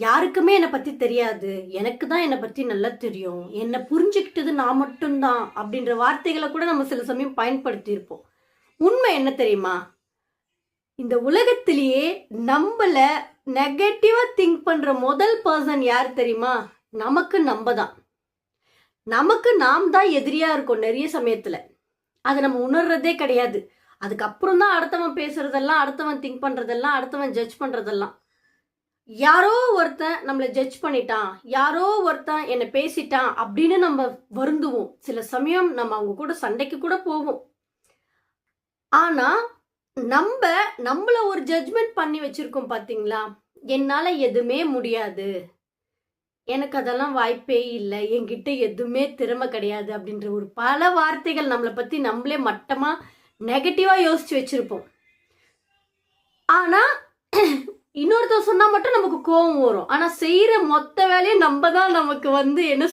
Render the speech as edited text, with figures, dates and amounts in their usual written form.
யாருக்குமே என்னை பத்தி தெரியாது, எனக்கு தான் என்னை பத்தி நல்லா தெரியும், என்னை புரிஞ்சுக்கிட்டது நான் மட்டும்தான் அப்படின்ற வார்த்தைகளை கூட நம்ம சில சமயம் பயன்படுத்தி இருப்போம். உண்மை என்ன தெரியுமா? இந்த உலகத்திலேயே நம்மள நெகட்டிவா திங்க் பண்ற முதல் பர்சன் யார் தெரியுமா? நமக்கு நம்ம தான். நமக்கு நாம் தான் எதிரியா இருக்கோம் நிறைய சமயத்துல. அதை நம்ம உணர்றதே கிடையாது. அதுக்கப்புறம் தான் அடுத்தவன் பேசுறதெல்லாம், அடுத்தவன் திங்க் பண்றதெல்லாம், அடுத்தவன் ஜட்ஜ் பண்றதெல்லாம். யாரோ ஒருத்தன் நம்மளை ஜட்ஜ் பண்ணிட்டான், யாரோ ஒருத்தன் என்னை பேசிட்டான் அப்படின்னு நம்ம வருந்துவோம். சில சமயம் நம்ம அவங்க கூட சண்டைக்கு கூட போவோம். ஆனா நம்மள ஒரு ஜட்ஜ்மெண்ட் பண்ணி வச்சிருக்கோம் பாத்தீங்களா? என்னால எதுவுமே முடியாது, எனக்கு அதெல்லாம் வாய்ப்பே இல்லை, என்கிட்ட எதுவுமே திறமை கிடையாது அப்படின்ற ஒரு பல வார்த்தைகள் நம்மளை பத்தி நம்மளே மட்டமா நெகட்டிவா யோசிச்சு வச்சிருப்போம். ஆனா இன்னொருத்தர் சொன்னா மட்டும் நமக்கு கோபம் வரும். ஆனா செய்யற மொத்த வேலையை நம்ம தான் நமக்கு என்ன